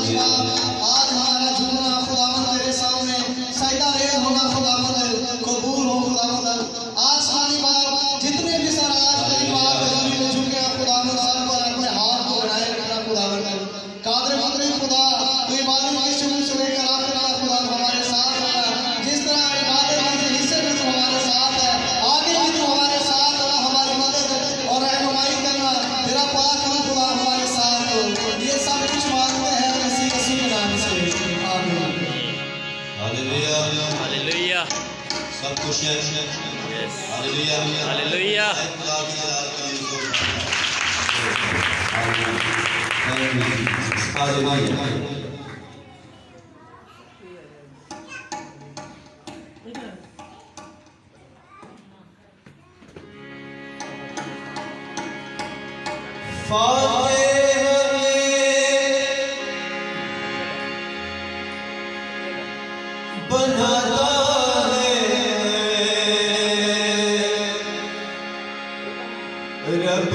खुदा आज हमारा झूमना खुदावन तेरे सामने सजदा रेज़ होगा खुदावन कबूल हो खुदावन। आसमानी बाप जितने भी सर आज तेरी बात ज़मीन में झुके हैं खुदावन सर पर अपने हाथ को बनाए रखना खुदावन। कादर मुकद्दर खुदा तू इबादत की शुरू से लेकर आखिर तक खुदा हमारे साथ रहना। जिस तरह इबादत के हिस्से में तू हमारे साथ है आगे भी तू हमारे साथ रहना, हमारी मदद और रहनुमाई करना। तेरा पाक है खुदा हमारे साथ हो। ये सब कुछ मांगते हैं मसीह के नाम से आमीन। हालेलुया हालेलुया सब कुछ है। यस हालेलुया हालेलुया बनाता है रब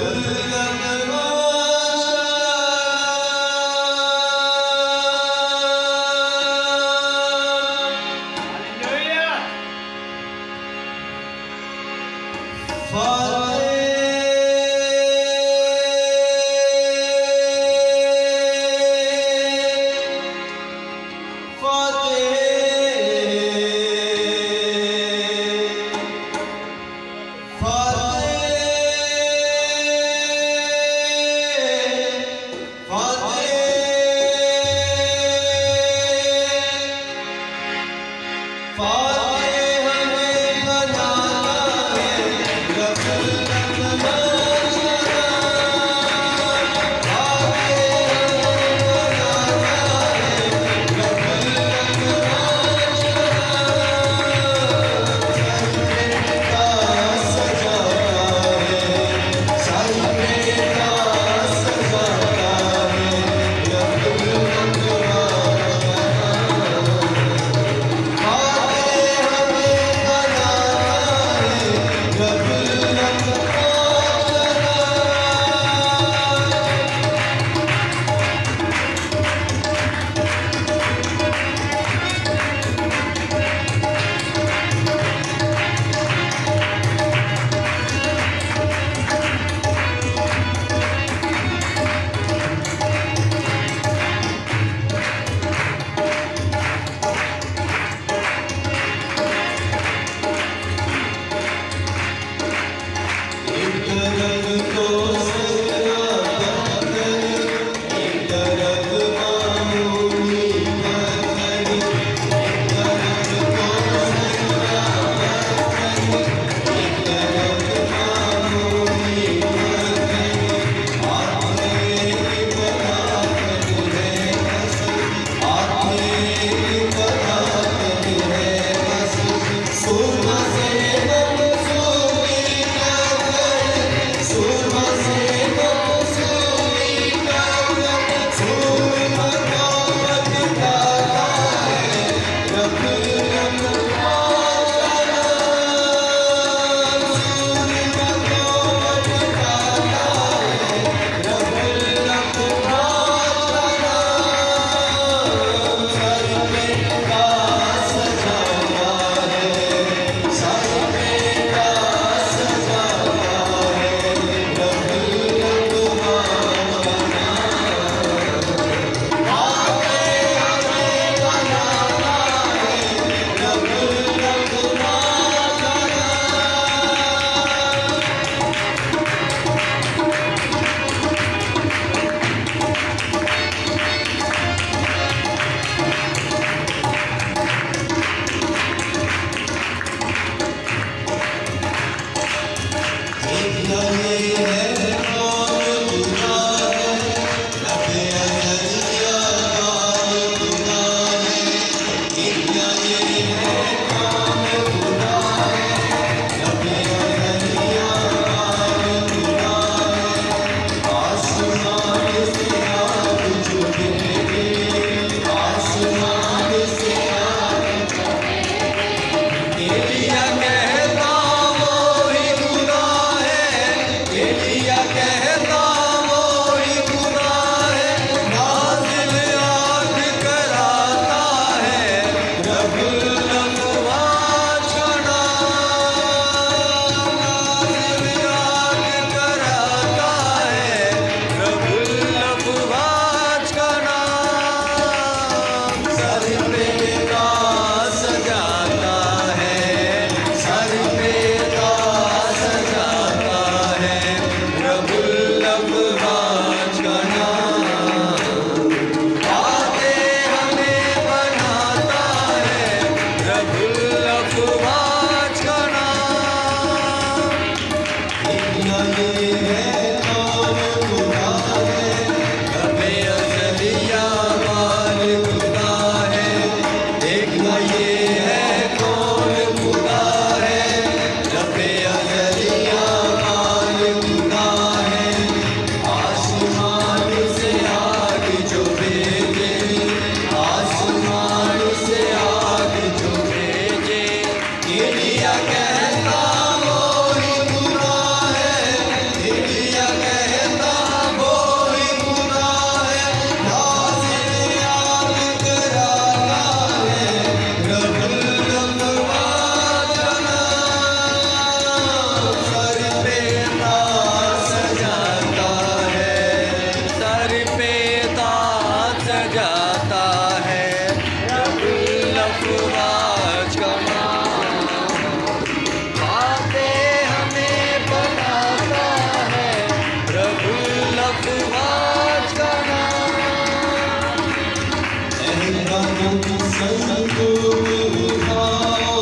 संदूक उठाओ,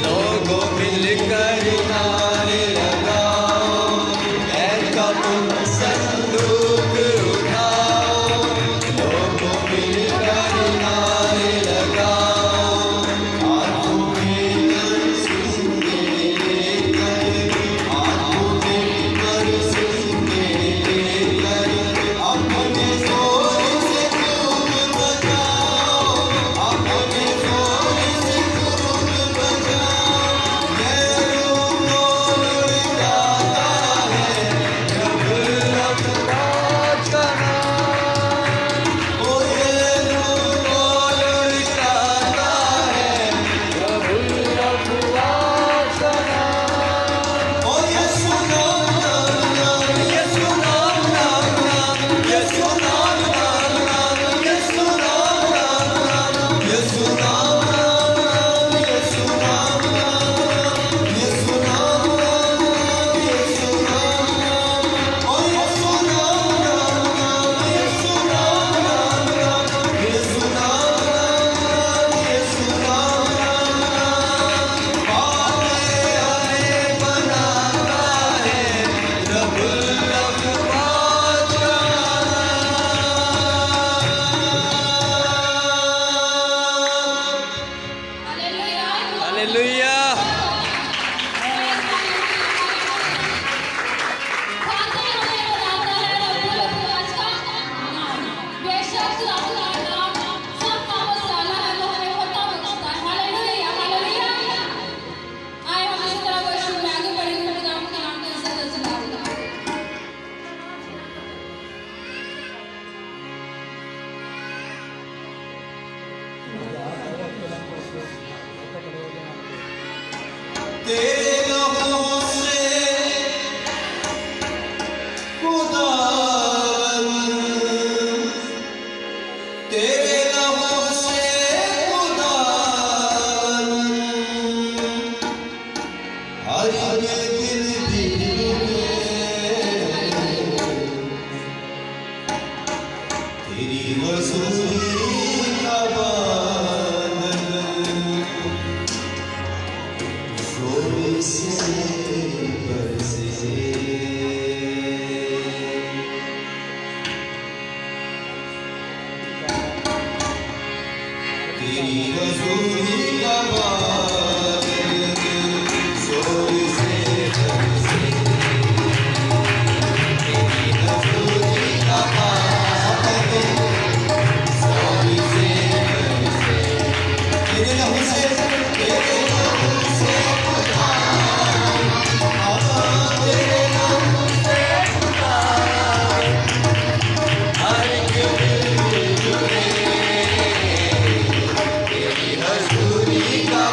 लोगों मिलकर नारे लगाओ। ऐसा तुम संदूक उठाओ, लोगों मिलकर नारे लगाओ। हाथों में बरसेंगे लेकर, हाथों में बरसेंगे लेकर, अपने जोर से खूब बजाओ, अपने जोर से खूब बजाओ। गैरों को लुढ़काता है जब अल्लाह का नाम। ओ गैरों को लुढ़काता है जब अल्लाह का नाम। ओ यीशु नाम नाम नाम, यीशु नाम नाम नाम, यीशु नाम नाम नाम, यीशु नाम नाम नाम, यीशु नाम नाम नाम, यीशु नाम नाम नाम, यीशु नाम नाम नाम, यीशु नाम नाम। ओ यीशु नाम नाम नाम, यीशु नाम नाम नाम, यीशु नाम नाम नाम, यीशु नाम नाम नाम। पापे हमें बनाता है रब हालेलुया। तेरे लहू से खुदावन, तेरे लहू से खुदावन, हर एक दिल भीगे तेरी रसूली का बादल जोर से बरसे। तेरी रसूली का बादल जोर से बरसे। तेरी रसूली का बादल जोर से बरसे। तेरे लहू से, तेरे लहू से तेरे लहू से हर एक दिल जुड़े। तेरी हजूरी का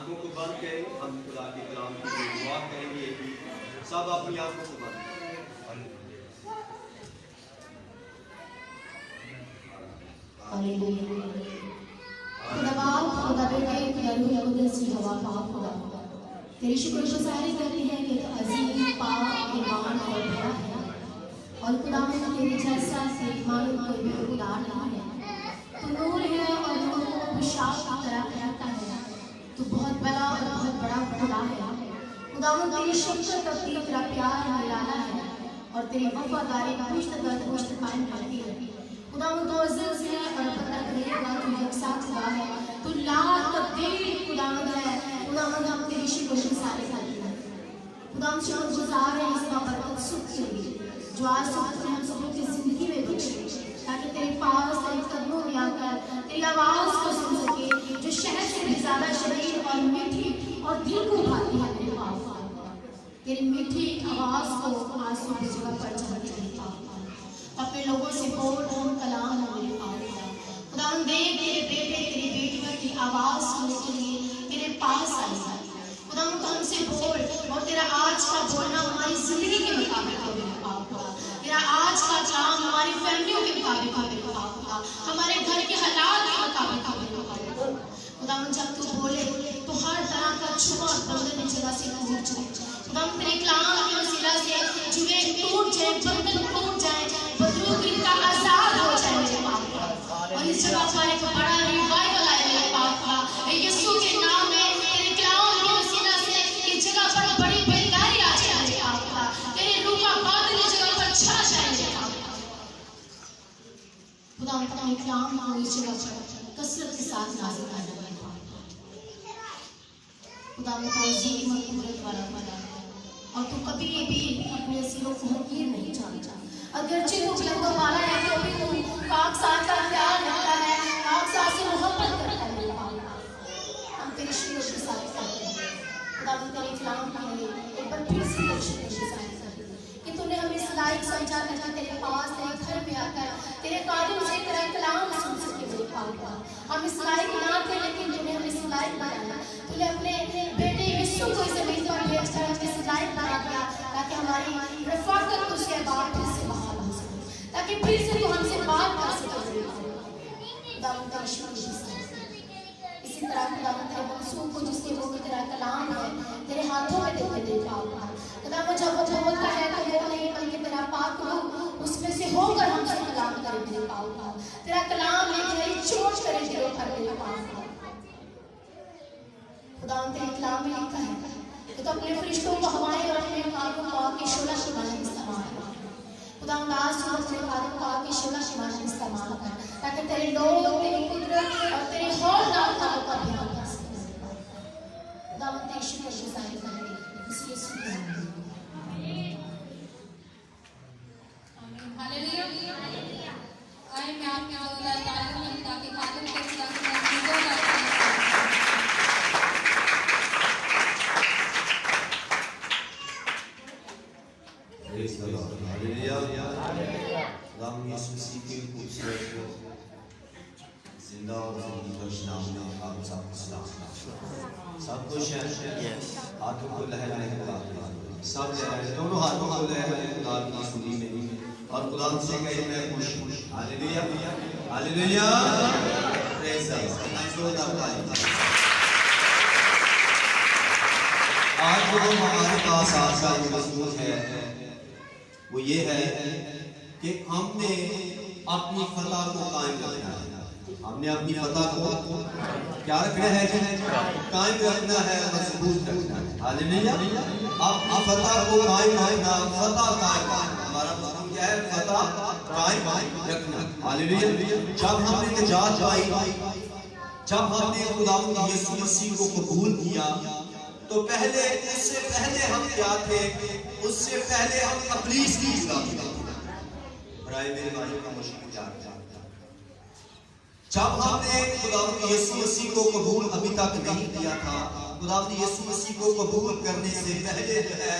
आंखों को बंद करें, हम खुदा के कलाम की दुआ करेंगे। सब अपनी आंखों को बंद करें। हालेलुया। खुदा बाप, खुदा बेटे, खुदा रूह कुद्दूस की हवा पाक खुदा, तेरी शुक्रगुजारी करते हैं कि तू अजीम, पाक, ईमान और भला है। और खुदा में तेरे जैसा सेठमान कोई भी खुदा नहीं है। तू नूर है और नूर को विशाल की तरह फैलाता है। तू बहुत बड़ा और बहुत बड़ा खुदा है। खुदा में तेरी शफ़क़त और तेरा प्यार निराला है और तेरी वफादारी पुश्त दर पुश्त कायम रहती है। खुदा में तू अज़ीज़ है और पता करेगा, तू यकसा खुदा है, तू ला तब्दील खुदावंद है। खुदावंद हम तेरी शुक्रगुज़ारी करते हैं। खुदा हम शुक्रगुज़ार हैं इस बरकत सुख के लिए जो आज सुबह हम सबों की जिंदगी में बख्शे, ताकि तेरे पास तेरे कदमों में आकर तेरी आवाज़ को सुन सके, जो शहद से भी ज़्यादा शरीर और मीठी और दिल को भाती है। मेरे पाप तेरी मीठी आवाज़ को आज सुबह जगह पर चढ़ते हैं। अपने लोगों से बोल हम कलाम हो मेरे पाप। खुदा हम देख तेरे बेटे तेरी बेटियों की आवाज़ सुनने के लिए तेरे पास आए। खुदा हम हमसे बोल और तेरा आज का बोलना हमारी जिंदगी के मुताबिक हो मेरे पाप। तेरा आज का काम हमारी फैमिलियों के मुताबिक हो मेरे पाप, हमारे घर के हालात के मुताबिक हो मेरे पाप। खुदा हम जब तू बोले तो हर तरह का छुपा बंधन इस जगह से टूट जाए। खुदा हम तेरे कलाम के वसीला से जुए टूट जाए, बंधन टूट जाए, बदरूगी का आजाद हो जाए मेरे पाप। और इस जगह पर एक बड़ा रिवाइवल आए मेरे पाप। यीशु के नाम में तेरे कलाम के वसीला से इस जगह पर बड़ी बेदारी आ जाए मेरे पाप। तेरे रूह का बादल इस जगह पर छा जाए मेरे पाप। खुदा हम अपने कलाम को इस जगह पर कसरत के साथ नाज़िल करना मेरे पाप। खुदा में तौज़ीम और कुदरत वाला बना और तू कभी भी अपने असीरों को हकीर नहीं जानता। अगरचे तू लंबा वाला है तो भी तू पाक साथ का प्यार रखता है, पाक साथ से मोहब्बत करता है मेरे पाप। हम तेरी शुक्र के साथ करते हैं। खुदा हम तेरे कलाम के लिए एक बार फिर से शुक्र के साथ करते हैं कि तूने हमें इस लायक समझा कि तेरे पास तेरे घर में आकर तेरे कानून से तेरा कलाम सुन सके मेरे पाप। हम इस लायक ना थे लेकिन तूने हमें इस लायक बनाया। तूने अपने बेटे यीशु को इस ज़मीन पर भेजकर हमें इस लायक बना दिया ताकि हमारी रफ़ाकत तुझसे बात फिर से बहाल हो सके, ताकि फिर से तू हमसे बात कर सके। खुदावंद तेरी शुक्र। इसी तरह खुदावंद तेरे मंसूब को जिसके मुंह में तेरा कलाम है तेरे हाथों में देते तेरे पाप। खुदावंद जब वो बोलता है तो वो नहीं बल्कि तेरा पाक रूह उसमें से होकर हमसे कलाम करे तेरे पाप। तेरा कलाम एक गहरी चोट करे तेरे ऊपर मेरे पाप। खुदावंद तेरे कलाम में लिखा है कि तो अपने फरिश्तों को हवाएं और अपने कानों को आग की शोला की मानक इस्तेमाल कर। खुदावंद आज सुबह अपने कानों को आग की शोला की मानक इस्तेमाल कर ताकि तेरे लोग तेरी कुदरत और तेरे हौलनाक कामों का ध्यान कर सकें। खुदावंद तेरी शुक्रगुज़ारी करते हैं इस यीशु के नाम में। हालेलुया। आए मैं आपके हौसला तालीम में ताकि खादिम के खुदा की मौजूदा करते हैं। Praise the Lord. Hallelujah. खुदाम यीशु मसीह के खूबसूरत जिंदा और ज़िंदगी बख्श नाम में आप सबको सलाम। सब खुश हैं? हाथों को लहराने खुदा सब लहराए, दोनों हाथों को लहराए खुदा की सुनी में और खुदा से कहे मैं खुश हूँ। Hallelujah, hallelujah. Praise the Lord. आज जो हमारे पास आज का मज़मून है वो ये है कि हमने अपनी फतह को कायम रखना है। हमने अपनी फतह को क्या रखना है? कायम रखना है, मजबूत रखना है। हालेलुया। अपनी फतह को कायम रखना, फतह कायम रखना, हमारा मतलब क्या है? फतह कायम रखना। हालेलुया। जब हमने निजात पाई, जब हमने खुदावंद यीशु मसीह को कबूल किया तो पहले उससे पहले हम क्या थे? उससे पहले हम इब्लीस की गुलामी थे। बराए मेरे भाई का मुश्किल जान। जब हमने खुदावंद यीशु मसीह को कबूल अभी तक नहीं किया था, खुदावंद यीशु मसीह को कबूल करने से पहले जो है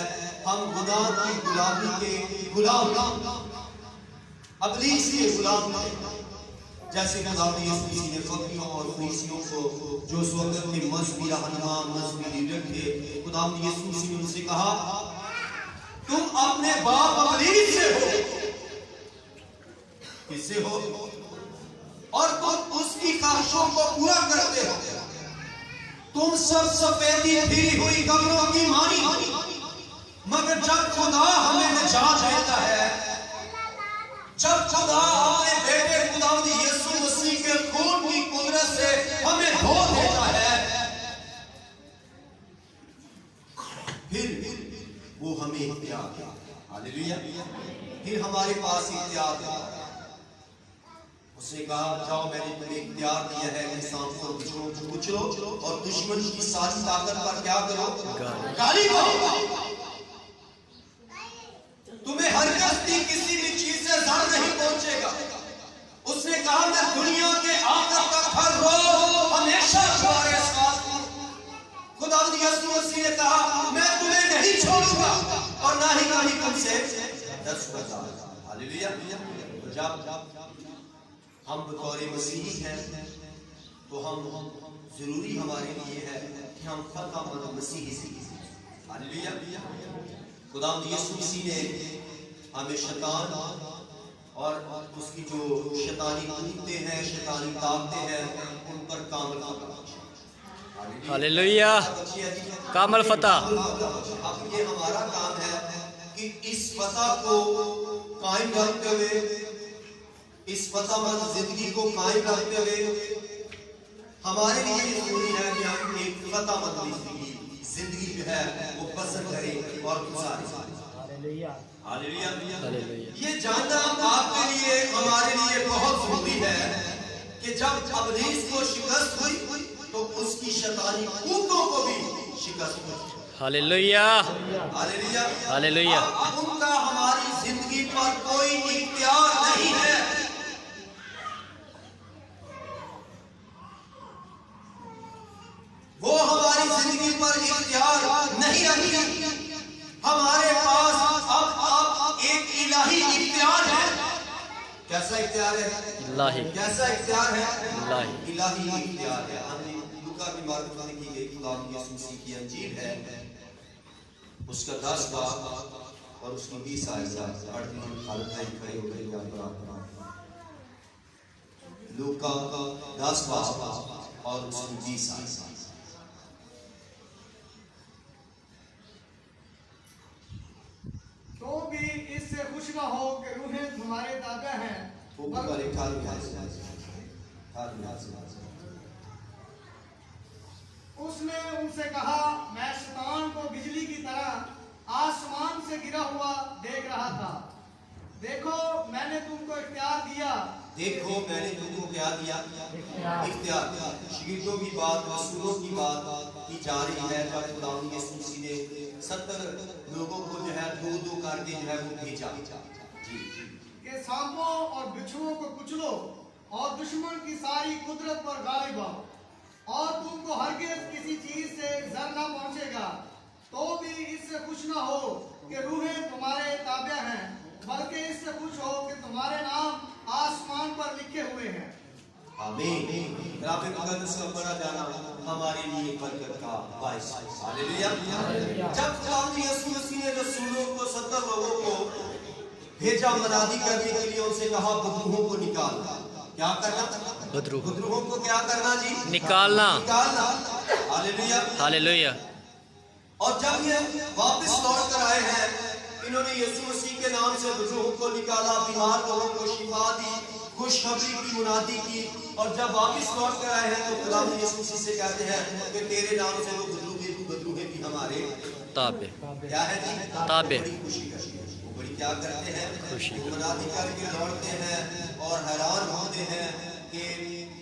हम गुनाह की गुलामी के गुलाम, इब्लीस के गुलाम थे। जैसे खुदावंद यीशु मसीह ने फकीरों और फरीसियों को जो उस वक्त के मजहबी रहनुमा मजहबी लीडर थे, खुदावंद यीशु मसीह ने उनसे कहा तुम अपने बाप इब्लीस से हो। किससे हो? और तुम उसकी ख्वाहिशों को पूरा करते हो। तुम सब सफेदी फिरी हुई कब्रों की मानी, मगर जब खुदा हमें निजात देता है, जब खुदा अपने बेटे खुदावंद यीशु मसीह के खून की कुदरत से हमें धो देता है, फिर वो हमें इख्तियार देता है। हालेलुया। फिर हमारे पास इख्तियार देता है। उसने कहा जाओ मैंने तुम्हें इख्तियार दिया है कि सांपों और बिच्छुओं को कुचलो और दुश्मन की सारी ताकत पर क्या करो? गाली दो। तुम्हें हरकती किसी भी चीज से जर नहीं पहुंचेगा। उसने कहा मैं दुनिया के आखिर तक हर रोज हमेशा तुम्हारे साथ हूं। खुदावंद यीशु मसीह ने कहा मैं तुम्हें नहीं छोड़ूंगा और ना ही कहीं तुमसे डरूंगा। हालेलुया। जब हम बतौर मसीही हैं तो हम जरूरी हमारे लिए है कि हम फतह मसीही सीखें। हालेलुया। खुदावंद यीशु मसीह ने हमें शैतान और उसकी जो शैतानी कुत्ते हैं, शैतानी ताकतें हैं, उन पर कामल फतह। हालेलुया। कामल फतह। अब ये हमारा काम है कि इस फतह को कायम रखते हुए, इस फतहमंद जिंदगी को कायम रखते हुए हमारे लिए जरूरी है कि हम एक फतहमंद जिंदगी जो है वो बसर करें और गुजारें। हालेलुया। ये जानना आपके लिए हमारे लिए बहुत जरूरी है कि जब इब्लीस को शिकस्त हुई तो उसकी शैतानी कूदों को भी शिकस्त हुई। हालेलुया। हालेलुया। हालेलुया। उनका हमारी जिंदगी पर कोई इख्तियार नहीं है। वो हमारी जिंदगी पर इख्तियार नहीं रखती। हमारे पास अब एक इलाही इख्तियार है। कैसा इख्तियार है? इलाही। कैसा इख्तियार है? इलाही। इलाही इख्तियार है। लूका की मार्फत लिखी गई खुदावंद यीशु मसीह की अंजील है, उसका 10 बाब और उसकी 20 आयत पढ़ते हैं। हालत में खड़े हो गए लूका 10 बाब और उसकी 20 आयत। तो भी इससे खुश न हो कि रूहें तुम्हारे ताबे हैं। उसने उनसे कहा मैं शैतान को बिजली की तरह आसमान से गिरा हुआ देख रहा था। देखो मैंने तुमको इख्तियार दिया। देखो मैंने तुमको क्या दिया? इख्तियार। शहीदों की बात, रसूलों की बात की जा रही है। जब खुदावंद यीशु मसीह ने 70 लोगों को जो है दो करके जो है वो भेजा जी कि सांपों और बिच्छुओं को कुचलो और दुश्मन की सारी कुदरत पर गालिब आओ और तुमको हरगिज़ किसी चीज से जर न पहुंचेगा। तो भी इससे खुश न हो कि रूहें तुम्हारे ताबे हैं, बल्कि इससे खुश हो कि तुम्हारे नाम आसमान पर लिखे हुए हैं। आमीन। कलाम मुकद्दस का पढ़ा जाना हमारे लिए बरकत का बाइस। हालेलुया। जब खुदावंद यीशु मसीह ने रसूलों को 70 लोगों को भेजा मुनादी करने के लिए, उनसे कहा बदरूहों को निकाल। क्या करना? बदरूहों को क्या करना जी? निकालना। निकालना। हालेलुया। हालेलुया। और जब ये वापस लौट कर आए हैं, इन्होंने यीशु मसीह के नाम से बदरूहों को निकाला, बीमार लोगों को शिफा दी, खुशखबरी की मुनादी की। और जब वापस लौट कर आए हैं तो खुदावंद यीशु मसीह से कहते हैं कि तेरे नाम से वो बदरूहे भी हमारे ताबे। क्या है जी? ताबे। बड़ी खुशी करते हैं। वो बड़ी क्या करते हैं? खुशी। वो मुनादी करके लौटते हैं और हैरान होते हैं कि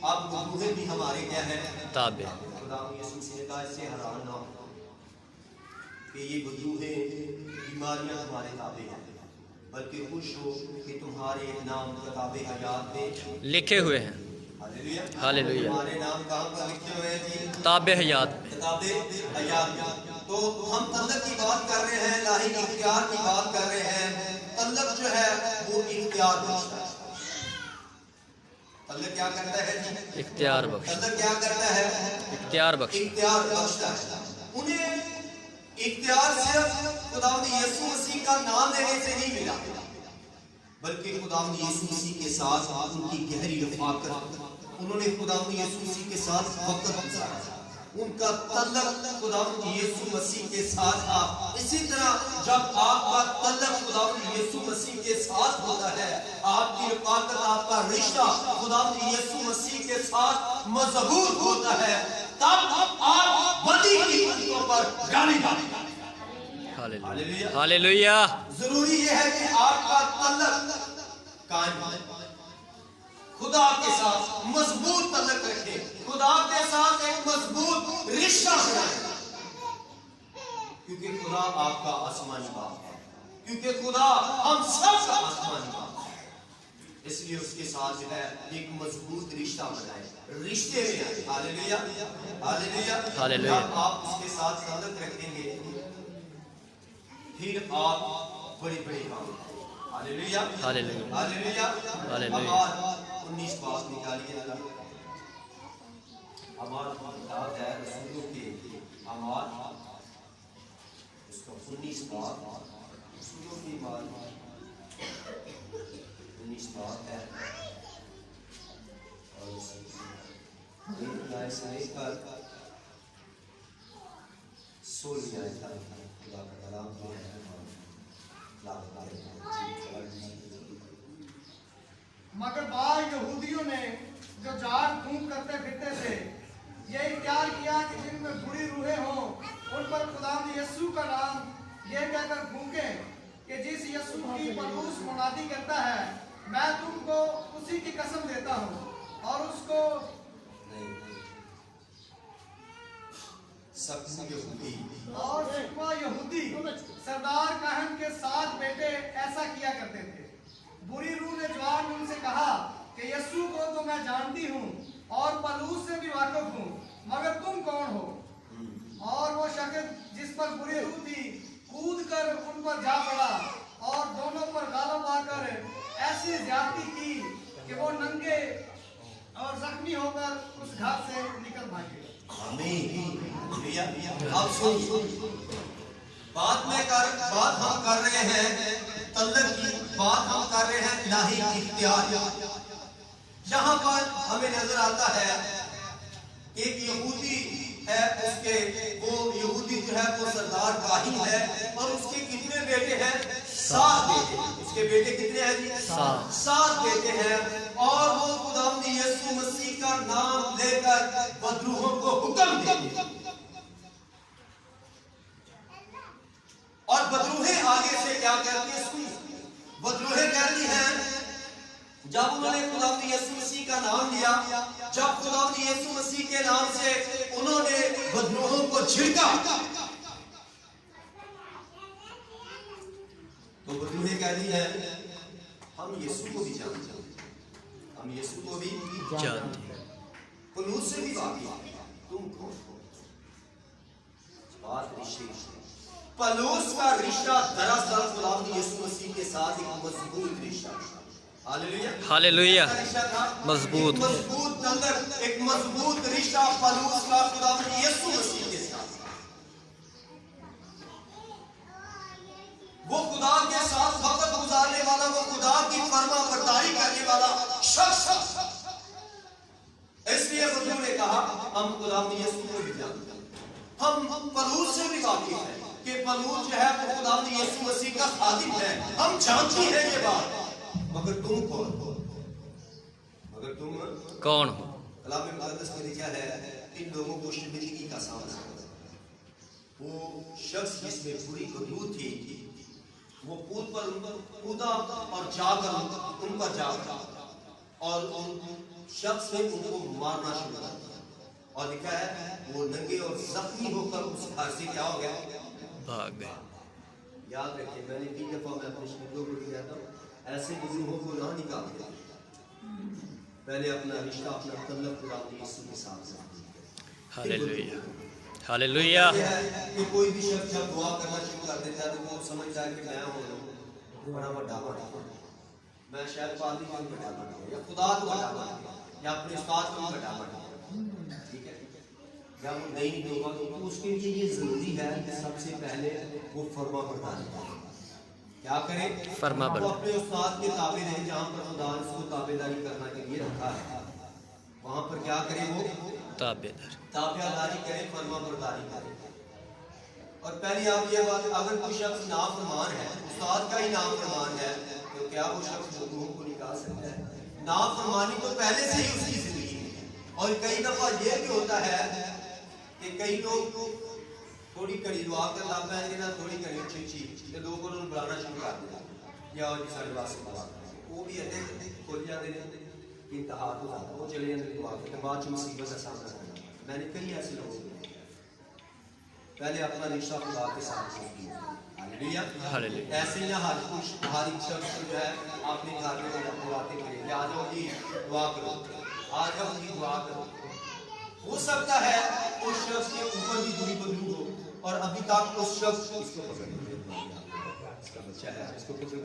अब बदरूहे भी हमारे क्या है? ताबे। खुदावंद यीशु मसीह ने कहा इससे हैरान ना हो कि ये बदरूहे बीमारियां तुम्हारे ताबे हैं, बल्कि खुश हो कि तुम्हारे नाम किताबे हयात में लिखे हुए हैं। हालेलुया। हालेलुया। तुम्हारे नाम कहाँ पर लिखे हुए हैं जी? ताबे हयात में। किताबे हयात में। तो हम तलब की बात कर रहे हैं, इलाही इख्तियार की बात कर रहे हैं। तलब जो है वो इख्तियार बख्शता है। तल्लक क्या करता है जी? इख्तियार बख्श, तल्लक क्या करता है? इख्तियार बख्श। इख्तियार बख्शता है। उन्हें इख्तियार सिर्फ खुदावंद यीशु मसीह का नाम लेने से नहीं मिला, बल्कि खुदावंद यीशु मसीह के साथ उनकी गहरी रफ़ाकत, उन्होंने खुदावंद यीशु मसीह के साथ वक्त गुजारा, उनका तल्लक खुदावंद यीशु मसीह के साथ था। इसी तरह जब आपका तल्लक खुदावंद यीशु मसीह के साथ होता है, आपकी रफ़ाकत, आपका रिश्ता खुदावंद यीशु मसीह के साथ मजबूत होता है, तब आप बदी की कुर्सियों पर गाली गाली। Hallelujah, hallelujah. जरूरी यह है कि आपका तल्लक कायम है, खुदा के साथ मजबूत तल्लक रखें, खुदा के साथ एक मजबूत रिश्ता बनाएं, क्योंकि खुदा आपका आसमानी बाप है, क्योंकि खुदा हम सब का आसमानी बाप है। इसलिए उसके साथ जो है एक मजबूत रिश्ता बनाए, रिश्ते में आए। Hallelujah, hallelujah, hallelujah. जब आप उसके साथ तल्लक रखेंगे फिर आप बड़े बड़े काम करेंगे। Hallelujah, hallelujah, hallelujah, hallelujah. 19 बात निकालिए जरा। हमारा किताब है रसूलों के अमाल, उसका 19 बात, रसूलों की बात 19 बात है, और एक आयत से लेकर 16 आयत तक खुदा का कलाम जो है मगर बाद यहूदियों ने जो झाड़ फूंक करते फिरते थे, ये इख्तियार किया कि जिनमें बुरी रूहें हों उन पर खुदावंद यीशु का नाम ये कहकर फूंके कि जिस यीशु की पलूस मुनादी करता है, मैं तुमको उसी की कसम देता हूँ। और उसको और सिपा यहूदी सरदार काहन के 7 बेटे ऐसा किया करते थे। बुरी रूह ने जवान उनसे कहा कि यीशु को तो मैं जानती हूँ और पलूस से भी वाकिफ हूँ, मगर तुम कौन हो? और वो शख्स जिस पर बुरी रूह थी कूद कर उन पर जा पड़ा और दोनों पर गालों मारकर ऐसी ज्यादती की कि वो नंगे और जख्मी होकर उस घर से निकल भागे। अब सुन, बात हम कर रहे हैं तल्लक की, बात हम कर रहे हैं इलाही इख्तियार। यहाँ पर हमें नजर आता है एक यहूदी है, उसके वो यहूदी जो है वो सरदार काहिन है, और उसके कितने बेटे हैं? 7 बेटे। उसके बेटे कितने हैं जी? 7 बेटे हैं। और वो खुदावंद यीशु मसीह का नाम लेकर बदरूहों को हुक्म देते, और बदरूहें आगे से क्या कहती है? सुनिए, बदरूहें कहती हैं जब उन्होंने खुदावंद यीशु मसीह का नाम लिया, जब खुदावंद यीशु मसीह के नाम से उन्होंने बदरूहों को छिड़का, तो बदरूहें कहती हैं हम यीशु को भी जानते हैं, हम यीशु को भी जानते हैं, पलूस से भी वाकिफ, तुम कौन हो? बात रिश्ते, पलूस का रिश्ता दरअसल खुदावंद यीशु मसीह के साथ एक मजबूत रिश्ता। Hallelujah, hallelujah. मजबूत मजबूत एक मजबूत रिश्ता पलूस का खुदावंद यीशु मसीह के साथ। वो खुदा के साथ वक्त गुजारने वाला, वो खुदा की फरमा बरदारी करने वाला शख्स। इसलिए बदरू ने कहा हम खुदावंद यीशु को भी जानते हैं, हम पलूस से भी वाकिफ हैं कि पलूस जो है वो खुदावंद यीशु मसीह का खादिम है, हम जानते हैं ये बात। मगर तुम कौन हो? मगर तुम कौन हो? कलाम मुक़द्दस में लिखा है इन लोगों को शर्मिंदगी का सामना। वो शख्स जिसमें बुरी बदबू थी, वो कूद पर कूदा और जाकर उन पर जा पड़ा, और उन शख्स ने उनको मारना शुरू कर दिया, और लिखा है वो नंगे और जख्मी होकर उस घर से क्या हो गया? भाग गए। याद रखिए, मैंने 3 दफा मैं अपने शब्दों को दिया था, ऐसे बुजुर्गों को ना निकालते, पहले अपना रिश्ता, अपना तल्लक खुदावंद यीशु के साथ। Hallelujah, hallelujah. कि कोई भी शख्स जब दुआ करना शुरू कर देता है तो वो समझता है कि मैं हूँ बड़ा बड़ा, मैं शायद पादरी को बड़ा बड़ा या खुदा को बड़ा बड़ा, या अपने उस्ताद को बड़ा बना, ठीक है, या वो नहीं होगा तो उसके लिए ये जरूरी है कि सबसे पहले वो फर्मा बरदारी करे। क्या करे? फर्मा वो बरदारी। अपने उस्ताद के ताबे रहे, जहाँ पर खुदा ने उसको ताबेदारी करने के लिए रखा है, वहाँ पर क्या करे? वो ताबेदारी करे, फर्मा बरदारी करे। और पहली आप ये बात, अगर कोई शख्स नाफरमान है, उस्ताद का ही नाफरमान है, तो क्या वो शख्स हुकूम को निकाल सकता है? नाफरमानी तो पहले से ही उसकी जिंदगी में। और कई दफा ये भी होता है कि कई लोग थोड़ी कड़ी दुआ कर ला पाएंगे ना, थोड़ी कड़ी चीची तो लोगों को बुलाना शुरू कर देंगे या और साढ़े वास्ते दुआ करेंगे, वो भी अदे खुल जाते हैं कि इंतहा हो जाता, वो चले जाते दुआ करके, बाद में मुसीबत का सामना करना। मैंने कई ऐसे लोग पहले अपना रिश्ता खुदा के साथ किया, हालेलुया। ऐसे ही ना हर एक शख्स जो है अपने घर में बातें करेंगे, आ जाओ जी दुआ करो, आ जाओ जी दुआ करो। हो सकता है उस शख्स के ऊपर भी बुरी बदबू हो और अभी तक उस शख्स इसको पकड़ इसका बच्चा है, इसको पकड़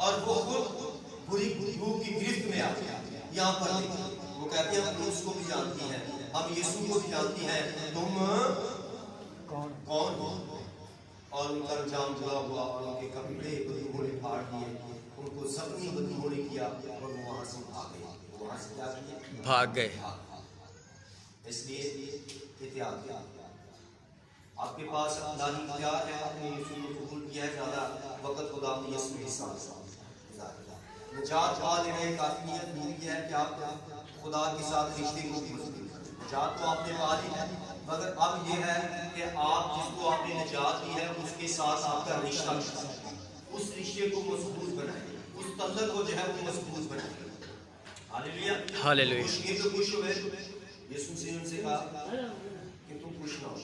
और वो खुद बुरी बदबू की गिरफ्त में आ गया। यहाँ पर वो कहते हैं हम उसको भी जानती हैं, हम यीशु को भी जानती हैं, तुम कौन हो? और उनका अंजाम जुड़ा हुआ और उनके कपड़े बदबू ने फाड़ दिए, उनको जख्मी बदबू ने किया और वो वहां से भाग गए। वहां से क्या किया? भाग गए। इसलिए एहतियात किया। आपके पास अल्लाह ही इख्तियार है, आपने यीशु को कबूल किया है, ज़्यादा वक्त खुदा ने यीशु के साथ निजात पा लेना काफियत नहीं है कि आप खुदा के साथ रिश्ते को भी मजबूत करें। निजात तो आपने पा ली है, मगर अब ये है कि आप जिसको आपने निजात दी है उसके साथ आपका रिश्ता, उस रिश्ते को मजबूत बनाए, उस तल्लक को जो है वो मजबूत बनाए। Hallelujah, hallelujah. ये तो खुश हुए, यीशु ने उनसे कहा कि तुम खुश ना हो,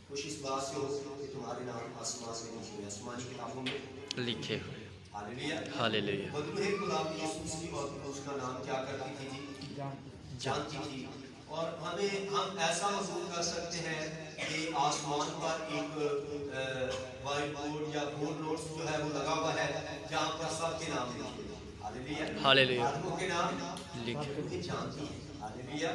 खुश इस बात से हो कि तुम्हारे नाम आसमान से नीचे हुए, आसमानी किताबों में लिखे हुए। Hallelujah, hallelujah. बदलू खुदा यीशु मसीह और उसका नाम क्या करती थी जी? जानती थी। और हम ऐसा महसूस कर सकते हैं कि आसमान पर एक व्हाइट बोर्ड या बोर्ड नोट्स जो है वो लगा हुआ है, जहाँ पर सबके नाम लिखे। Hallelujah, hallelujah. के नाम लिखे जानती है। हालेलुया।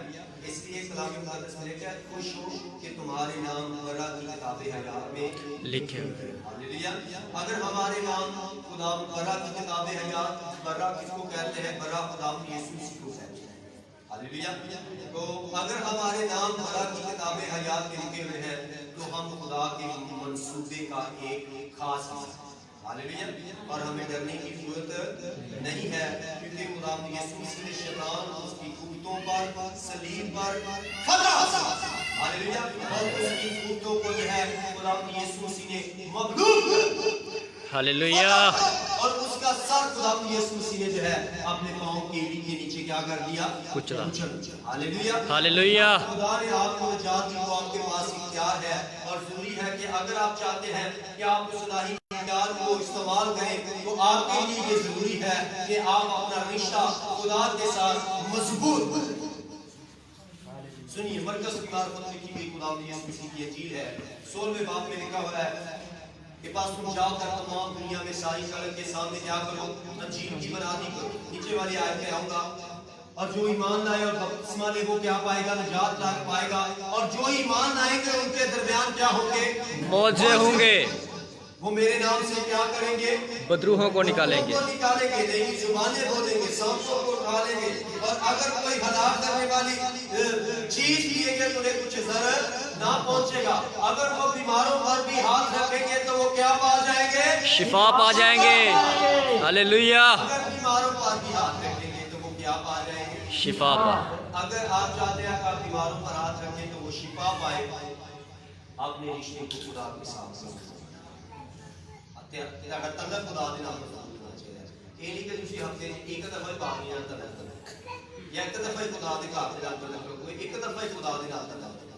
इसलिए कलाम मुक़द्दस में लिखा है, खुश हो कि तुम्हारे नाम बरा की किताबे हयात में लिखे हुए। हालेलुया। अगर हमारे नाम खुदा बरा की किताबे हयात, बरा किसको कहते हैं? बरा खुदा यीशु मसीह को कहते हैं। हालेलुया। तो अगर हमारे नाम बरा की किताबे हयात में लिखे हुए हैं तो हम खुदा के मंसूबे का एक खास हिस्सा। हालेलुया। और हमें डरने की जरूरत नहीं है, क्योंकि खुदा यीशु मसीह ने शैतान उसकी कुव्वतों पर सलीब पर फतह हासिल। हालेलुया। और उसकी कुव्वतों को जो है खुदा यीशु मसीह ने मगलूब, हालेलुया। और उसका सर खुदा यीशु मसीह ने जो है अपने पांव के एड़ी के नीचे क्या कर दिया? कुचला। Hallelujah, hallelujah. खुदा ने आपको निजात दी, तो आपके पास इख्तियार है। और जरूरी है कि अगर आप चाहते हैं कि आप उस इलाही इख्तियार को इस्तेमाल करें, तो आपके लिए ये जरूरी है कि आप अपना रिश्ता खुदा के साथ मजबूत करें। सुनिए, मरकज़ की मार्फत लिखी गई खुदा यीशु मसीह की इंजील है, 16वें बाब में लिखा हुआ है कि पास तुम जाकर तमाम दुनिया में सारी कलम के सामने क्या करो? अंजील की बराती करो। नीचे वाली आयत में आऊंगा, और जो ईमान लाए और बपतिस्मा ले वो क्या पाएगा? निजात पाएगा। और जो ईमान लाएंगे उनके दरमियान क्या होंगे? मौजे होंगे। वो मेरे नाम से क्या करेंगे? बदरूहों को निकालेंगे, नई जुबानें बोलेंगे, सांपों को उठा लेंगे। और अगर कोई हलाक करने वाली चीज पिएंगे तो उन्हें कुछ जरूरत ना पहुंचेगा। अगर वो बीमारों पर भी हाथ रखेंगे तो वो क्या पा जाएंगे? शिफा पा जाएंगे। हालेलुया। अगर बीमारों पर भी हाथ रखेंगे तो वो क्या पा जाएंगे? शिफा पा। अगर आप चाहते हैं कि आप बीमारों पर हाथ रखें तो वो शिफा पाए, अपने रिश्ते को खुदा के साथ तलब खुदा दे नाल होना चाहिए। ये नहीं कि तुसी हफ्ते एक दफा बाकी नाल तलब करो, या एक दफा खुदा दे घर दे नाल तलब करो, कोई एक दफा खुदा दे नाल तलब करो।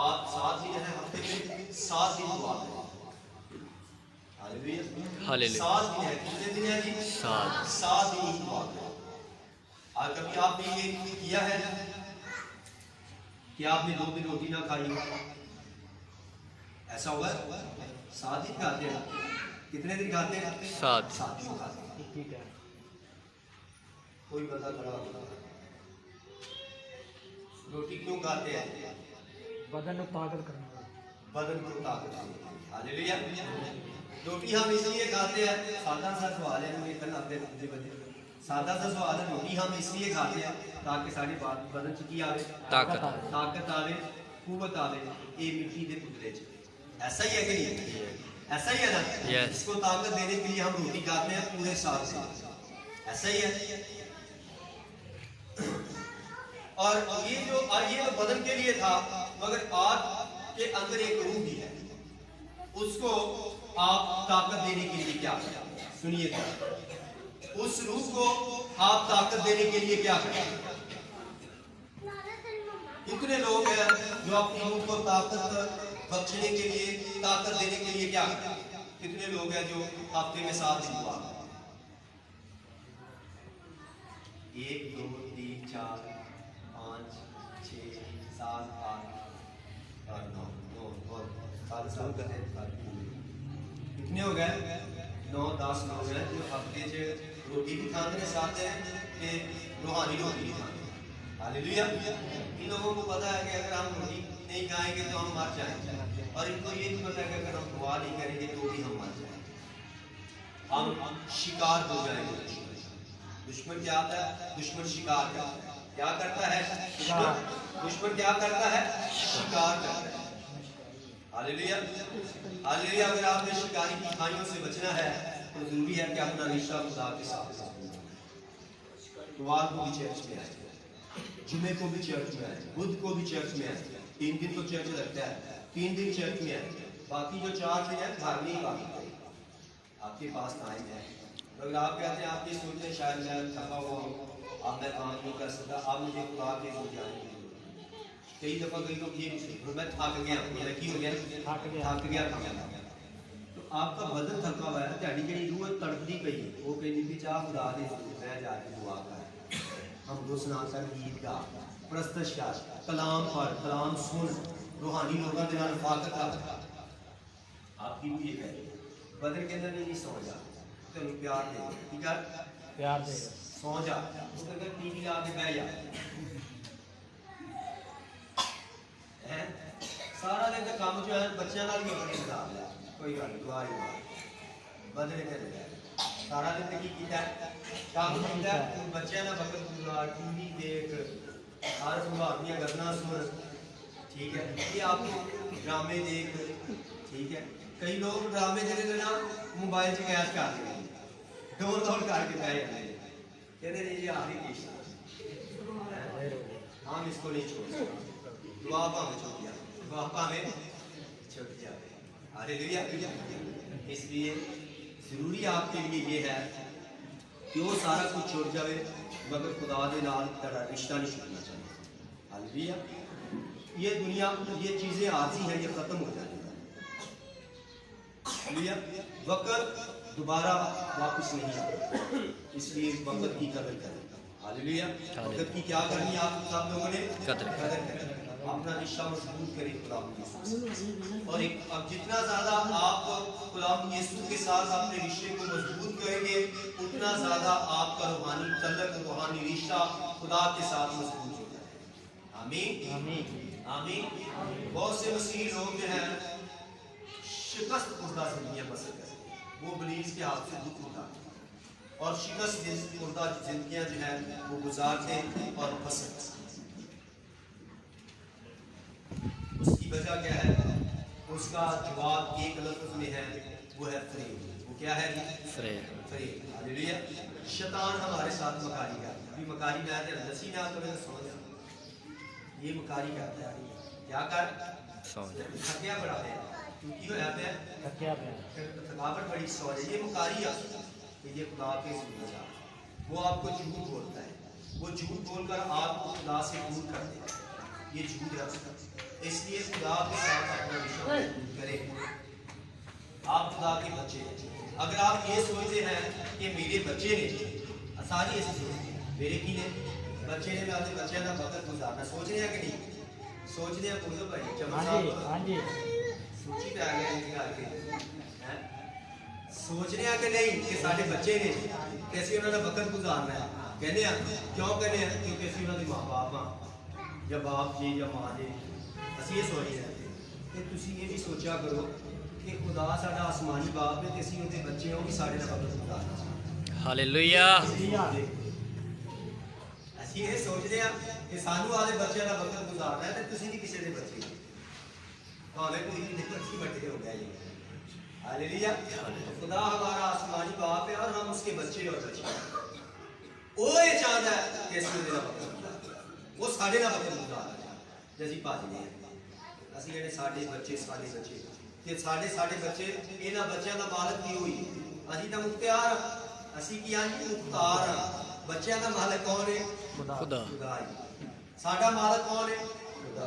आप 7 दिन है हफ्ते में, 7 दिन दुआ करें। Hallelujah, hallelujah. 7 दिन है, कितने दिन है जी? 7 दिन दुआ करें। आज कभी आपने ये किया है कि आपने 2 दिन रोटी ना खाई? ऐसा हुआ है? 7 दिन खाते हैं, कितने दिन खाते हैं? 7 7 दिन खाते हैं। ठीक है। कोई बता खड़ा होगा। रोटी क्यों खाते हैं? बदन को ताकत करना। बदन को ताकत देने। हालेलुया। रोटी हम इसलिए खाते हैं, सादा सा सवाल है, मुझे कल आपने बंदे सादा सा सवाल है, रोटी हम इसलिए खाते हैं ताकि साड़ी बदन च की आवे, ताकत आवे, कुवत आवे। ये मिट्टी के टुकड़े च ऐसा ही है कि नहीं? ऐसा ही है ना? Yes. इसको ताकत देने के लिए हम रोटी खाते हैं पूरे साल से, ऐसा ही है। और ये तो बदन के लिए था, मगर आपके अंदर एक रूह भी है, उसको आप ताकत देने के लिए क्या करें? सुनिए, उस रूह को आप ताकत देने के लिए क्या करें? कितने लोग हैं जो अपनी रूह को ताकत बख्शने के लिए, ताकत देने के लिए क्या करें? कितने लोग हैं जो हफ्ते में 7 दिन हुआ? 1 2 3 4 5 6 7 8 और 9 साल कितने हो गए? 9 10 लोग हैं जो हफ्ते च रोटी भी खाते हैं, साथ है रूहानी रोटी भी खाते हैं। हालेलुया। इन लोगों को पता है कि अगर हम रोटी नहीं खाएंगे तो हम मर जाएंगे, और इनको ये भी पता है कि अगर हम दुआ नहीं करेंगे तो भी हम मर जाएंगे, हम शिकार हो जाएंगे। दुश्मन क्या आता है? दुश्मन शिकार करता है। क्या करता है? दुश्मन क्या करता है? शिकार करता है। हालेलुया। हालेलुया। अगर आपने शिकारी की खाइयों से बचना है तो जरूरी है कि अपना रिश्ता खुदा के साथ इतवार को भी चर्च में आए, जुमे को भी चर्च में आए, बुध को भी चर्च में आए। 3 दिन तो चर्च लगता है, 3 दिन चर्च में आए, बाकी जो 4 दिन है घर में ही बाकी आपके पास टाइम है। अगर आप कहते हैं, आप ये सोचते हैं शायद मैं थका हुआ हूँ, अब मैं काम नहीं कर सकता, आप मुझे खुदा के हो जाएंगे। कई दफा कई लोग ये मैं थक गया, मेरा की हो गया, थक गया। तो आपका बदन थका हुआ है, त्याड़ी जी रूह तड़पदी पई है, वो कहती भी चाह खुदा दे मैं जाके दुआ कर, हम सुना कर, गीत गा, प्रस्तश कर, कलाम पढ़, कलाम सुन, रूहानी लोगों के नाल फाकत कर। आपकी भी ये है बदन के अंदर नहीं सौ जा, तेन प्यार दे, ठीक है, प्यार दे, सौ जा, अगर टीवी ला के बह जा, सारा दिन का काम जो है बच्चों का भी अपने खराब है, कोई गल दुआ ही बदले कर सारा दिन की किया काम किया, बच्चों का वक्त गुजार, टीवी देख, हर सुहावनियां गल्लां सुन, ठीक है, ये आप ड्रामे देख, ठीक है। कई लोग ड्रामे जिहड़े ना मोबाइल च कैच कर लेंगे, डाउनलोड करके बह जाते हैं, कहते नहीं जी आ रही हम इसको नहीं छोड़ सकते, दुआ भावें छूट जाए, दुआ भावें छूट जाए। हालेलुया। इसलिए जरूरी आपके लिए ये है कि वो सारा कुछ छूट जाए, मगर खुदा दे नाल तेरा रिश्ता नहीं छूटना चाहिए। हालेलुया। ये दुनिया, ये चीज़ें आर्जी हैं, ये ख़त्म हो जाएगी। हालेलुया। वक्त दोबारा वापस नहीं आता, इसलिए वक्त की कदर करें। हालेलुया। वक्त की क्या करनी है? आप सब लोगों ने कदर करें, अपना रिश्ता मजबूत करें खुदा यीशु, और अब जितना ज़्यादा आप खुदा यीशु के साथ अपने रिश्ते को मजबूत करेंगे, उतना ज़्यादा आपका रूहानी तल्लक, रूहानी रिश्ता खुदा के साथ मजबूत हो जाएगा। आमीन आमीन आमीन। बहुत से मसीही लोग जो हैं शिकस्त खुदा जिंदगियाँ बसर करते हैं, वो बलीज के हाथ से दुख उठाते हैं और शिकस्त खुदा जिंदगियाँ जो है वो गुजारते और बसर करते। उसकी वजह क्या है? उसका जवाब एक लफ्ज में है, वो है फरेब। वो क्या है? फरेब। हालेलुया। शैतान हमारे साथ मकारी करता है। अभी मकारी में आते हैं, नसी ना तो मैं सो जा, ये मकारी करता है। क्या कर? सो जा। थकिया बड़ा है, क्योंकि हो जाते हैं थकिया पे, थकावट बड़ी, सो जाए, ये मकारी है। ये खुदा के सुनना चाहता है, वो आपको झूठ बोलता है, वो झूठ बोलकर आपको खुदा से दूर कर देता है, ये झूठ है उसका। इसलिए खुदा के साथ अपना रिश्ता करें। आप खुदा के बच्चे हैं। अगर आप ये सोचते हैं कि मेरे बच्चे ने, सारी ऐसे सोचते हैं मेरे की ने बच्चे ने, मैं अपने बच्चों का वक्त गुजारना, सोच रहे हैं कि नहीं सोच रहे हैं? बोलो भाई, चमन साहब सोची पे आ गया सोच रहे हैं कि नहीं कि साढ़े बच्चे ने कि असं उन्होंने वक्त गुजारना है, कहने क्यों कहने क्योंकि असं उन्होंने माँ बाप हाँ या बाप जी या माँ जी, असं ये सोच रहे हैं कि तुम ये भी सोचा करो कि खुदा साडा आसमानी बाप है, असं उनके बच्चे हैं, वो भी साढ़े वक्त गुजारना। हालेलुया ਅਸੀਂ ਇਹ ਸੋਚਦੇ ਆ ਕਿ ਸਾਨੂੰ ਆਦੇ ਬੱਚਿਆਂ ਦਾ ਵਕਤ ਗੁਜ਼ਾਰਨਾ ਹੈ ਤੇ ਤੁਸੀਂ ਵੀ ਕਿਸੇ ਦੇ ਬੱਚੇ ਹੋ, ਭਾਵੇਂ ਤੁਸੀਂ ਵੀ ਬੱਚੇ ਵੱਡੇ ਹੋ गए। हालेलुया। खुदा हमारा आसमानी बाप है और हम उसके बच्चे और बच्चे। वो ये चाहता है कि असं मेरा वक्त गुजारे, वो साढ़े ना वक्त गुजारना जैसी भाजी ने असं ਜਿਹੜੇ ਸਾਡੇ ਬੱਚੇ ਤੇ ਸਾਡੇ ਬੱਚੇ ਇਹਨਾਂ ਬੱਚਿਆਂ ਦਾ ਮਾਲਕ ਕੀ ਹੋਈ, ਅਸੀਂ ਤਾਂ ਮੁਖਤਿਆਰ, ਅਸੀਂ ਕੀ ਆਂ ਮੁਖਤਾਰ। ਬੱਚਿਆਂ ਦਾ ਮਾਲਕ ਕੌਣ ਹੈ? खुदा खुदा है। साडा मालक कौन है? खुदा।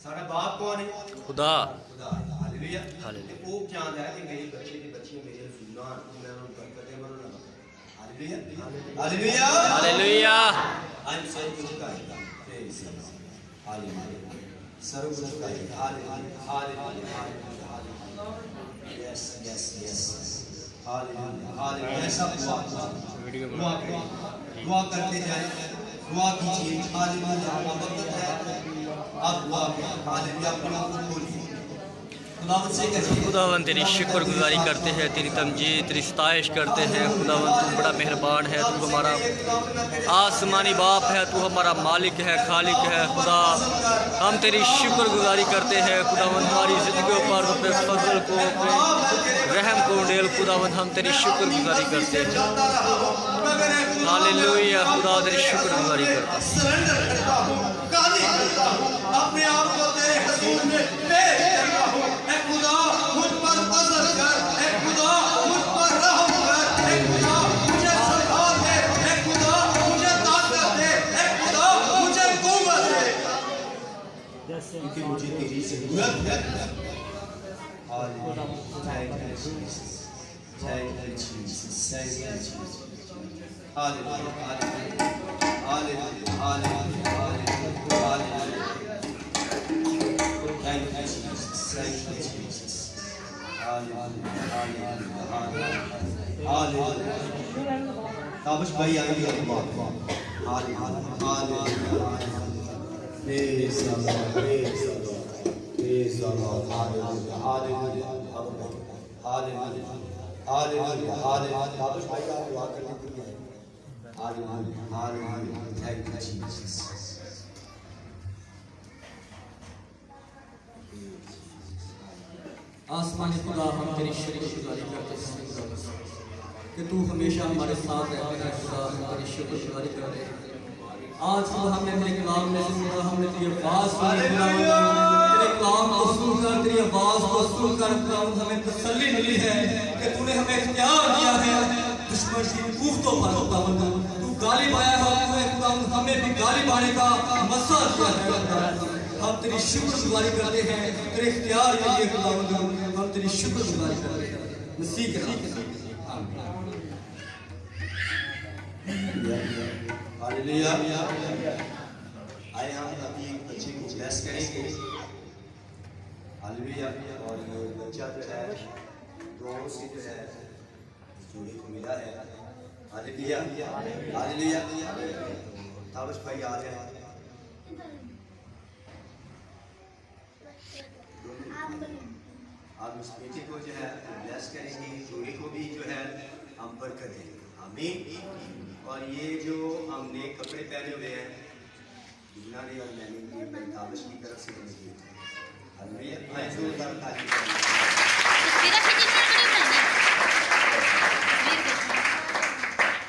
साडा बाप कौन है? खुदा खुदा। हालेलुया। हालेलुया। वो चाहता है कि मेरे बच्चे के बच्चे मेरे रसूलां मैं उन्हें बरकत दे मनो ना। हालेलुया। हालेलुया। हालेलुया आज सब कुछ का है। Praise the Lord. हालेलुया। सर्व कुछ का है। Hallelujah. Hallelujah. Yes yes yes. Hallelujah. Hallelujah. सब दुआ करते जाए, दुआ कीजिए। हालेलुया। वक्त है, आप दुआ करें। हालेलुया। अपने आप को खोलिए, खुदावंद से कहिए। खुदावन तेरी शुक्रगुजारी करते हैं, तेरी तमजीद तेरी सताइश करते हैं। खुदावन तू बड़ा मेहरबान है, तू हमारा आसमानी बाप है, तू हमारा मालिक है, खालिक है। खुदा हम तेरी शुक्रगुजारी करते हैं। खुदावन हमारी ज़िंदगियों पर अपने फजल को अपने रहम को डेल खुदावन हम तेरी शुक्रगुजारी करते हैं। हालेलुया। खुदा तेरी शुक्रगुजारी करते हैं। सरेंडर करता हूँ, काली करता हूँ, अपने आप को तेरे हुजूर में पेश करता हूँ। ऐ खुदा मुझ पर फजल कर, ऐ खुदा मुझ पर रहम कर, ऐ खुदा मुझे संभाल दे, ऐ खुदा मुझे ताकत दे, ऐ खुदा मुझे कुव्वत दे, क्योंकि मुझे तेरी ज़रूरत है। Hallelujah. Thank you Jesus, thank you Jesus, thank you Jesus. Hallelujah. Hallelujah. Hallelujah. Hallelujah. Thank you, Jesus. Thank you, Jesus. Hallelujah. Hallelujah. Hallelujah. ताबश भाई आएंगे अल्लाह। Hallelujah. Hallelujah. Praise the Lord. Praise the Lord. Praise the Lord. Hallelujah. Hallelujah. Hallelujah. Hallelujah. Hallelujah. ताबश भाई आप दुआ करने के लिए आए। Hallelujah. Hallelujah. Thank you, Jesus. आसमानी खुदा हम तेरी शुक्रगुजारी करते हैं कि तू हमेशा हमारे साथ रहता है। खुदा हम तेरी शुक्रगुजारी करते हैं। आज खुदा हमने तेरे कलाम में सुना, हमने तेरी आवाज़ सुनी, तेरे कलाम को सुनकर तेरी आवाज़ को सुनकर हमें तसल्ली मिली है कि तूने हमें इख्तियार दिया है दुश्मन की कुफ्तों पर। तू गालिब आया है, हमें भी गालिब आने का मौका दिया है। हम तेरी शुक्रगुजारी करते हैं, तेरे इख्तियार के लिए खुदावंद हम तेरी शुक्रगुजारी करते हैं मसीह के नाम में। हालेलुया। आए हम अभी एक बच्चे को ब्लेस करेंगे। हालेलुया। और बच्चा जो है दुआओं से जो है जोड़े को मिला है। हालेलुया। हालेलुया। ताबश भाई आ रहे हैं। आप उस बेटे को जो है ब्लेस करेंगे, जोड़े को भी जो है हम बरकत देंगे। आमीन। और ये जो हमने कपड़े पहने हुए हैं दुनिया ने और मैंने ताबश की तरफ से बने हुए थे। हालेलुया। मैं जोरदार ताली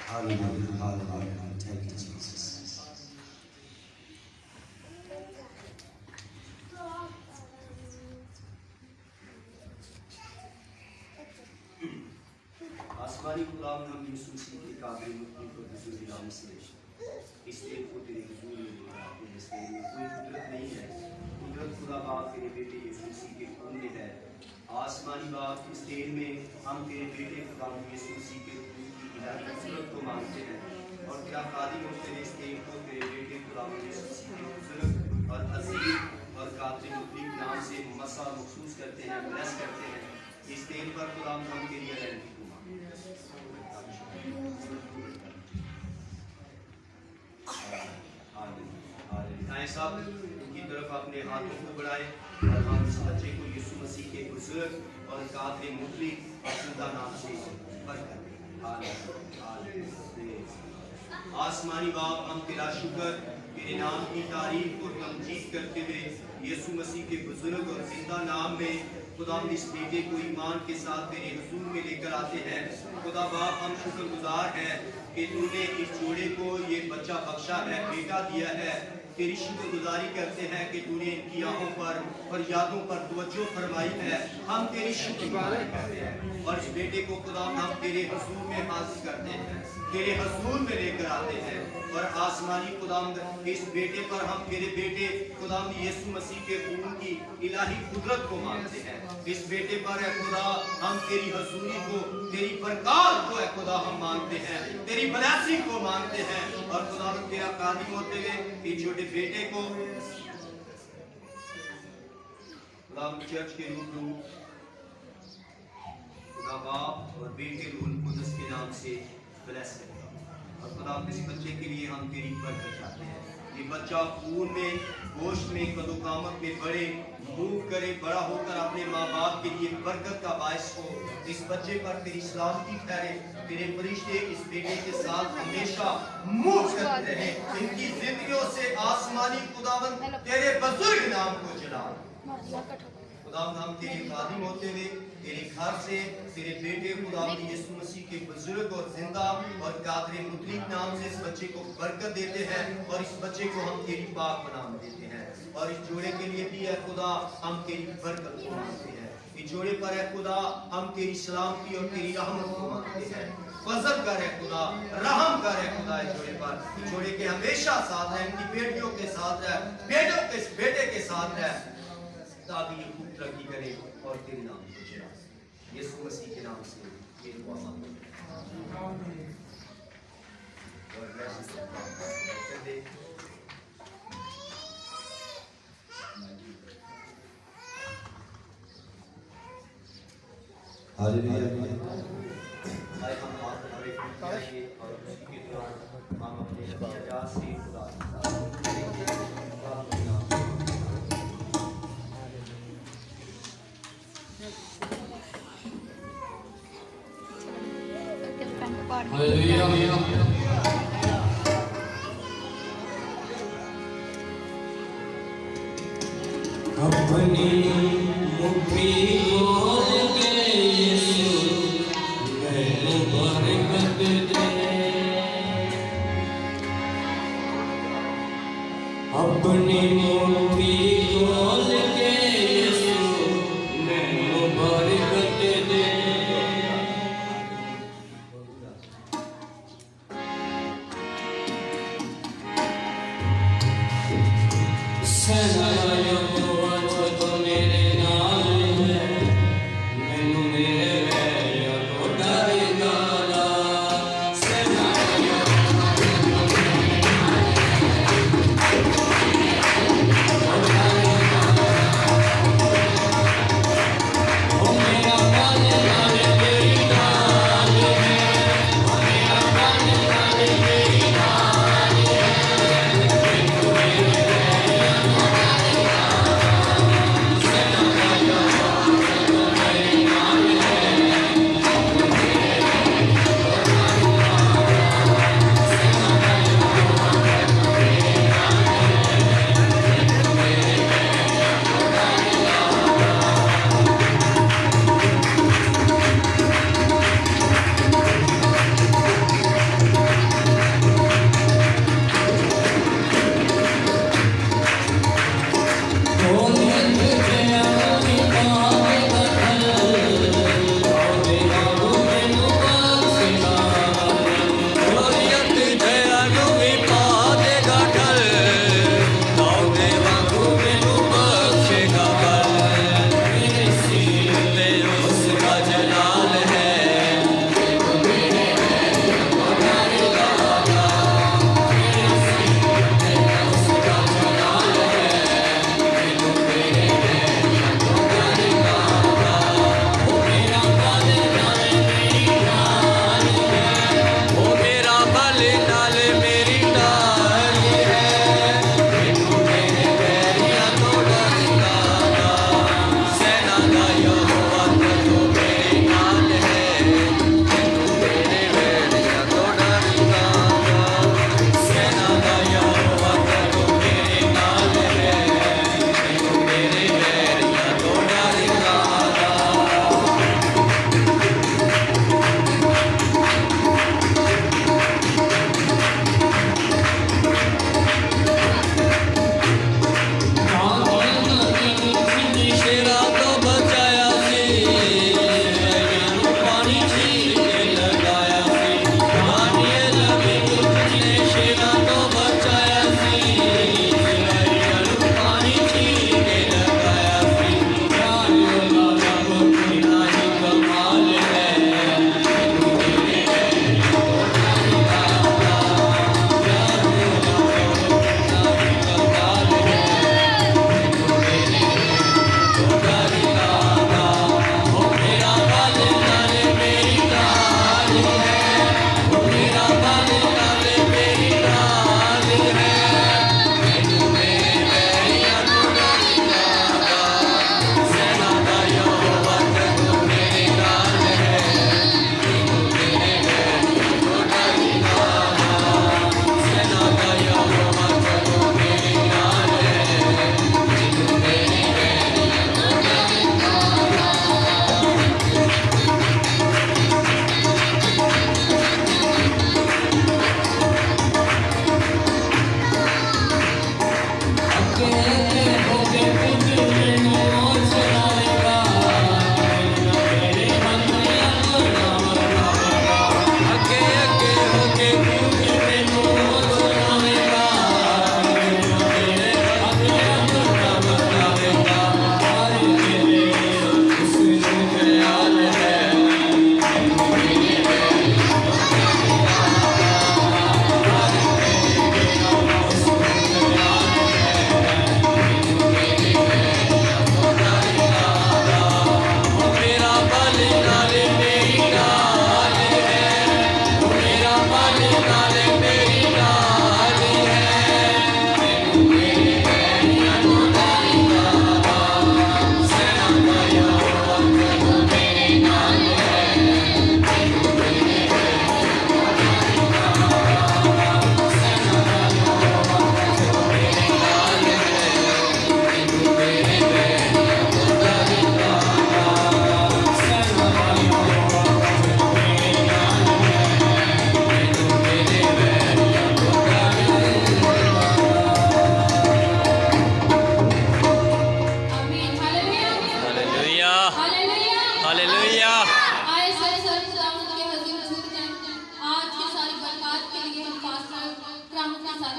hallelujah. Hallelujah. Thank you Jesus. आसमानी गुलाम हम यीशु मसीह के काबिल मुक्ति को हुजूर नाम से इसलिए को तेरे हुजूर में बुलाते हैं। इसलिए कोई कुदरत नहीं है, कुदरत खुदा बाप तेरे बेटे यीशु मसीह के खून में है। आसमानी बाप इस दिन में हम तेरे बेटे खुदा यीशु मसीह के खून की इलाही कुदरत को मांगते हैं और तेरा खादिम और तेरे इस दिन को तेरे बेटे खुदा यीशु मसीह के बुजुर्ग और अजीम और कातिल मुकद्दस नाम से मसा महसूस करते हैं, ब्लेस करते हैं। इस दिन पर खुदा हम तेरी अरैनगी को मांगते हैं साहब उनकी तरफ अपने हाथों को बढ़ाए और हम इस बच्चे को यीशु मसीह के बुजुर्ग और कादरे मुतली और खुदा नाम से बरकत दें। आसमानी बाप हम तेरा शुक्र तेरे नाम की तारीफ और तमजीद करते हुए यीशु मसीह के बुजुर्ग और जिंदा नाम में खुदा हम इस बेटे को ईमान के साथ तेरे हुजूर में लेकर आते हैं। खुदा बाप हम शुक्रगुजार हैं कि तूने इस जोड़े को ये बच्चा बख्शा है, बेटा दिया है। तेरी शुक्रगुजारी करते हैं कि तूने इनकी आंखों पर फरियादों पर तवज्जो फरमाई है। हम तेरी शुक्रगुजारी करते हैं और इस बेटे को खुदा हम तेरे हुजूर में हाजिर करते हैं, तेरे हुजूर में लेकर आते हैं और आसमानी खुदा इस बेटे पर हम तेरे बेटे खुदा यीशु मसीह के खून की इलाही कुदरत को मांगते हैं। इस बेटे पर है खुदा हम तेरी हजूरी को, तेरी बरकत को है खुदा हम मांगते हैं, तेरी ब्लेसिंग को मांगते हैं और खुदा तेरा कादिम होते हुए इस छोटे बेटे को खुदा चर्च के रूबरू खुदा बाप और बेटे रूह कुदस के नाम से ब्लेस करता और खुदा इस बच्चे के लिए हम तेरी बरकत चाहते हैं। ये बच्चा खून में गोश्त में कदोकामत में बड़े मूव करे, बड़ा होकर अपने माँ बाप के लिए बरकत का बायस हो। इस बच्चे पर तेरी सलामती ठहरे, तेरे फरिश्ते इस बेटे के साथ हमेशा मूव करते रहे। इनकी जिंदगियों से आसमानी खुदावन तेरे बुजुर्ग नाम को जला। खुदा हम तेरे खादिम होते हुए तेरे घर से तेरे बेटे खुदा यीशु मसीह के बुजुर्ग और जिंदा और कादरे मुतलीक नाम से इस बच्चे को बरकत देते हैं और इस बच्चे को हम तेरी पाक बनाम देते हैं और इस जोड़े के लिए भी है खुदा हम तेरी बरकत को मांगते हैं। इस जोड़े पर है खुदा हम तेरी सलामती और तेरी रहमत को मांगते हैं। फजल कर है खुदा, रहम कर है खुदा इस जोड़े पर, इस जोड़े के हमेशा साथ है, इनकी बेटियों के साथ रहे, बेटों के बेटे के साथ रहे ताकि ये खूब तरक्की करे और तेरे नाम को चढ़ा। यीशु मसीह के नाम से ये दुआ मांगते हैं। God bless you. हालेलुया। आए हम हाथ खड़े करेंगे और उसी के दौरान हम अपने इजाज़त से खुदा की तारीफ करेंगे। अपनी मुट्ठी खोल के यीशु मैनू बरकत दे, अपनी मुट्ठी खोल के यीशु मैनू बरकत दे।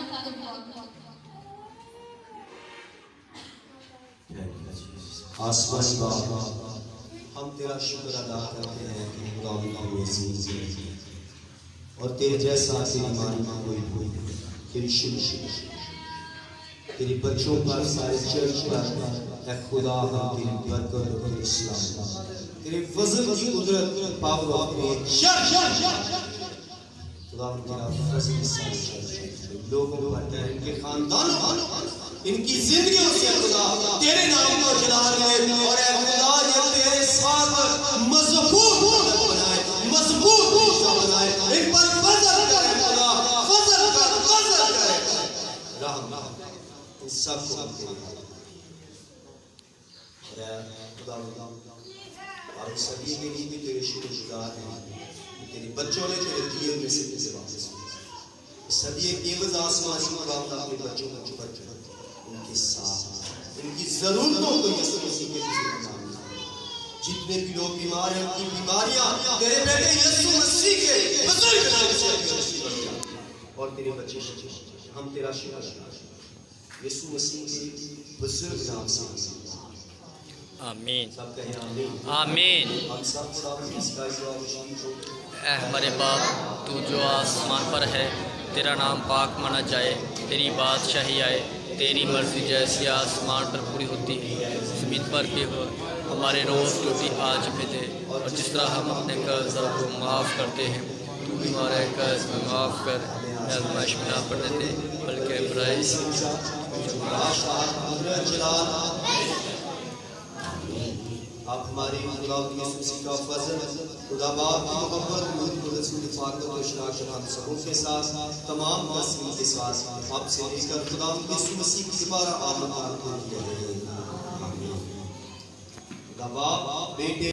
खातिर दुआ करो। आसमानी बाप, हम तेरा शुक्र अदा करते हैं कि खुदावंद और तेरे जैसा तेरी मानी कोई तेरी शुक्र तेरे बच्चों पर सारे चर्च पर ऐ खुदा हम तेरी बरकत और तेरी सलामत तेरे फजल की कुदरत पावर ऑफ खुदावंद तेरा फजल सारे चर्च लोगों पर इनके खानदानों इनकी जिंदगियों से खुदा तेरे नाम को जला ले और ऐ खुदा ये तेरे साथ मजबूत बनाए इन पर फजल करे खुदा फजल कर रहम इन सब को और ऐ खुदा और सभी के लिए भी तेरे शुक्रगुजार हैं तेरे बच्चों ने तेरे दिए हुए से वापस सभी एक एवज आसमानी खुदा अपने बच्चों को चुप उनके साथ उनकी जरूरतों को यीशु मसीह के नाम में जितने भी लोग बीमार हैं उनकी बीमारियां तेरे बेटे यीशु मसीह के बुजुर्ग नाम से और तेरे बच्चे हम तेरा शुक्र यीशु मसीह के बुजुर्ग नाम से आमीन सब कहें आमीन आमीन। हम सब इसका ऐ हमारे बाप तू जो आसमान पर है तेरा नाम पाक माना जाए, तेरी बादशाही आए, तेरी मर्जी जैसी आसमान पर पूरी होती है ज़मीन पर भी हो। हमारे रोज़ रोटी आज हमें दे और जिस तरह हम अपने कर्ज़ों को माफ़ करते हैं तू भी हमारे कर्ज में माफ़ कर, आज़माइश में ना पड़ने दे बल्कि बुराई से आप हमारे खुदा यीशु का फजल खुदा बाप की मोहब्बत रूह कुदस की हिफाजत और शराकत हम सबों के साथ तमाम मसीह के साथ आपसे लेकर खुदा यीशु मसीह की दोबारा आमद आमीन। खुदा बाप बेटे